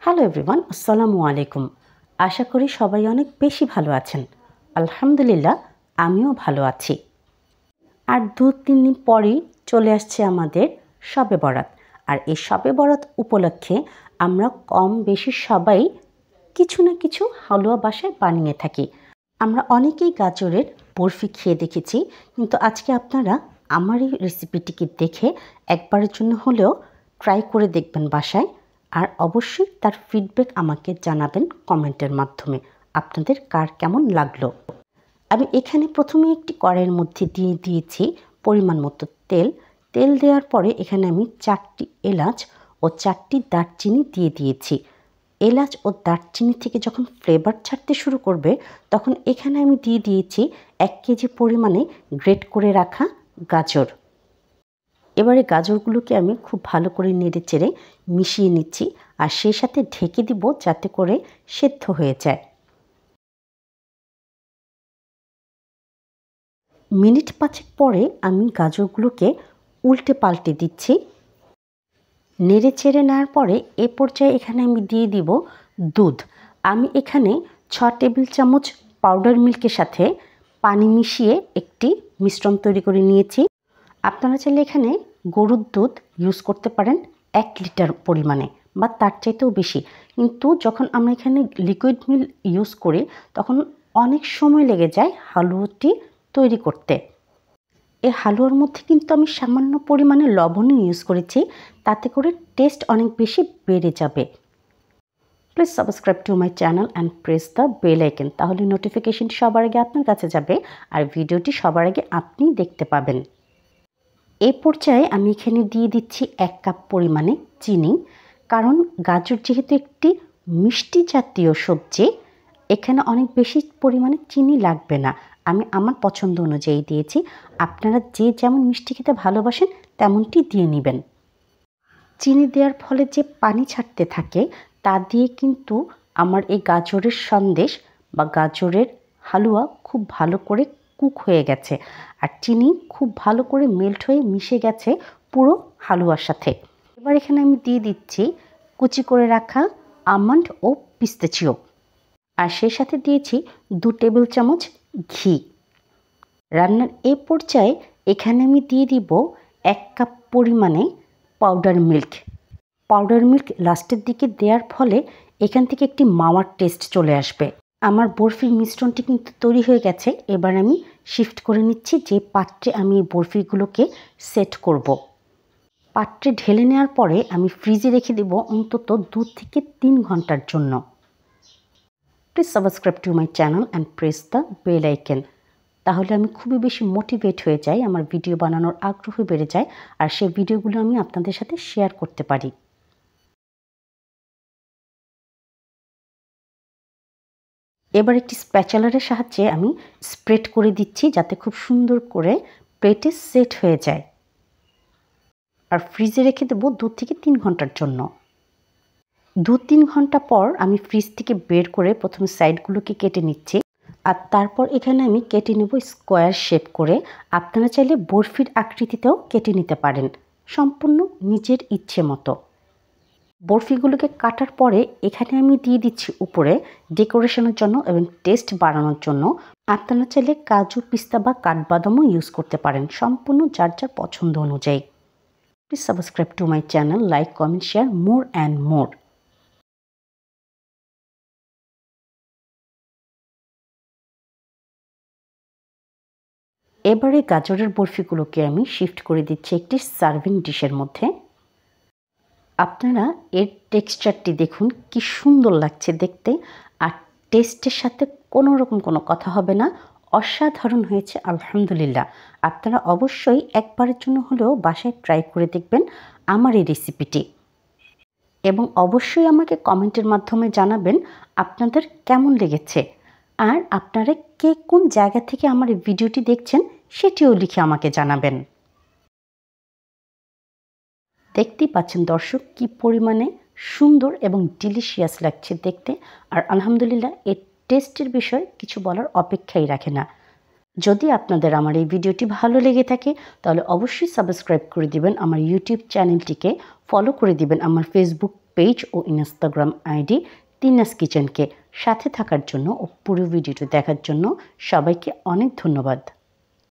Hello everyone, আসসালামু আলাইকুম। আশা করি সবাই অনেক বেশি ভালো আছেন। আলহামদুলিল্লাহ, আমিও ভালো আছি। আর 2-3 দিন পরেই চলে আসছে আমাদের শবে বরাত। আর এই শবে বরাত উপলক্ষে আমরা কম বেশি সবাই কিছু না কিছু হালুয়া বাসায় বানিয়ে থাকি। আমরা অনেকেই গাজরের বরফি খেয়ে দেখেছি, কিন্তু আজকে আপনারা আমার এই রেসিপিটিকে দেখে একবারের জন্য হলেও ট্রাই করে দেখবেন বাসায়। আর অবশ্যই তার ফিডব্যাক আমাকে জানাবেন কমেন্টের মাধ্যমে আপনাদের কার কেমন লাগলো। আমি এখানে প্রথমে একটি কড়াইয়ের মধ্যে দিয়ে দিয়েছি পরিমাণ মতো তেল। তেল দেওয়ার পরে এখানে আমি 4টি এলাচ ও 4টি দারচিনি দিয়ে দিয়েছি। এলাচ ও দারচিনি থেকে যখন ফ্লেভার ছাড়তে শুরু করবে তখন এখানে আমি দিয়ে দিয়েছি 1 কেজি পরিমাণে গ্রেট করে রাখা গাজর। এবারে গাজরগুলোকে আমি খুব ভালো করে নেড়ে চেড়ে মিশিয়ে নিচ্ছি, আর সেই সাথে ঢেকে দিব যাতে করে সেদ্ধ হয়ে যায়। মিনিট 5 পরে আমি গাজরগুলোকে উল্টে পাল্টে দিচ্ছি। নেড়ে চেড়ে নেওয়ার পরে এ পর্যায়ে এখানে আমি দিয়ে দিব দুধ। আমি এখানে 6 টেবিল চামচ পাউডার মিল্কের সাথে পানি মিশিয়ে একটি মিশ্রণ তৈরি করে নিয়েছি। আপনারা চাইলে এখানে গরুর দুধ ইউজ করতে পারেন 1 লিটার পরিমাণে বা তার চাইতেও বেশি। কিন্তু যখন আমরা এখানে লিকুইড মিল্ক ইউজ করি তখন অনেক সময় লেগে যায় হালুয়াটি তৈরি করতে। এই হালুয়ার মধ্যে কিন্তু আমি সামান্য পরিমাণে লবণও ইউজ করেছি, তাতে করে টেস্ট অনেক বেশি বেড়ে যাবে। Please subscribe to my channel and press the bell icon, তাহলে নোটিফিকেশনটি সবার আগে আপনার কাছে যাবে আর ভিডিওটি সবার আগে আপনি দেখতে পাবেন। এই পর্যায়ে আমি এখানে দিয়ে দিচ্ছি 1 কাপ পরিমাণে চিনি, কারণ গাজর যেহেতু একটি মিষ্টি জাতীয় সবজি, এখানে অনেক বেশি পরিমাণে চিনি লাগবে না। আমি আমার পছন্দ অনুযায়ী দিয়েছি। আপনারা যে যেমন মিষ্টি খেতে ভালোবাসেন তেমনটি দিয়ে নেবেন। চিনি দেওয়ার ফলে যে পানি ছাড়তে থাকে তা দিয়ে কিন্তু আমার এই গাজরের সন্দেশ বা গাজরের হালুয়া খুব ভালো করে কুক হয়ে গেছে, আর চিনি খুব ভালো করে মেল্ট হয়ে মিশে গেছে পুরো হালুয়ার সাথে। এবার এখানে আমি দিয়ে দিচ্ছি কুচি করে রাখা আমন্ড ও পিস্তাচিও, আর সেই সাথে দিয়েছি 2 টেবিল চামচ ঘি। রান্নার এই পর্যায়ে এখানে আমি দিয়ে দিব 1 কাপ পরিমাণে পাউডার মিল্ক। পাউডার মিল্ক লাস্টের দিকে দেওয়ার ফলে এখান থেকে একটি মাওয়ার টেস্ট চলে আসবে। আমার বরফির মিশ্রণটি কিন্তু তৈরি হয়ে গেছে। এবার আমি শিফট করে নিচ্ছি যে পাত্রে আমি এই বরফিগুলোকে সেট করব। পাত্রে ঢেলে নেওয়ার পরে আমি ফ্রিজে রেখে দেব অন্তত 2 থেকে 3 ঘন্টার জন্য। Please subscribe to my channel and press the bell icon, তাহলে আমি খুবই বেশি মোটিভেট হয়ে যাই, আমার ভিডিও বানানোর আগ্রহ বেড়ে যায়, আর সেই ভিডিওগুলো আমি আপনাদের সাথে শেয়ার করতে পারি। এবার একটি স্প্যাচুলারের সাহায্যে আমি স্প্রেড করে দিচ্ছি যাতে খুব সুন্দর করে প্লেটে সেট হয়ে যায়, আর ফ্রিজে রেখে দেবো 2 থেকে 3 ঘন্টার জন্য। 2-3 ঘন্টা পর আমি ফ্রিজ থেকে বের করে প্রথমে সাইডগুলোকে কেটে নিচ্ছি, আর তারপর এখানে আমি কেটে নেব স্কোয়ার শেপ করে। আপনারা চাইলে বরফির আকৃতিতেও কেটে নিতে পারেন, সম্পূর্ণ নিজের ইচ্ছে মতো। বরফিগুলোকে কাটার পরে এখানে আমি দিয়ে দিচ্ছি উপরে ডেকোরেশনের জন্য এবং টেস্ট বাড়ানোর জন্য। আপনারা চাইলে কাজু, পিস্তা বা কাঠবাদামও ইউজ করতে পারেন, সম্পূর্ণ যার যার পছন্দ অনুযায়ী। Please subscribe to my channel, like, comment, share more and more. এবারে গাজরের বরফিগুলোকে আমি শিফট করে দিচ্ছি একটি সার্ভিং ডিশের মধ্যে। আপনারা এর টেক্সচারটি দেখুন, কি সুন্দর লাগছে দেখতে, আর টেস্টের সাথে কোনো রকম কোনো কথা হবে না, অসাধারণ হয়েছে আলহামদুলিল্লাহ। আপনারা অবশ্যই একবারের জন্য হলেও বাসায় ট্রাই করে দেখবেন আমার এই রেসিপিটি, এবং অবশ্যই আমাকে কমেন্টের মাধ্যমে জানাবেন আপনাদের কেমন লেগেছে, আর আপনারা কে কোন জায়গা থেকে আমার এই ভিডিওটি দেখছেন সেটিও লিখে আমাকে জানাবেন। দেখতেই পাচ্ছেন দর্শক কি পরিমাণে সুন্দর এবং ডিলিশিয়াস লাগছে দেখতে, আর আলহামদুলিল্লাহ এর টেস্টের বিষয় কিছু বলার অপেক্ষাই রাখে না। যদি আপনাদের আমার এই ভিডিওটি ভালো লেগে থাকে তাহলে অবশ্যই সাবস্ক্রাইব করে দিবেন আমার ইউটিউব চ্যানেলটিকে, ফলো করে দিবেন আমার ফেসবুক পেজ ও ইনস্টাগ্রাম আইডি তিনাস কিচেনকে। সাথে থাকার জন্য ও পুরো ভিডিওটি দেখার জন্য সবাইকে অনেক ধন্যবাদ।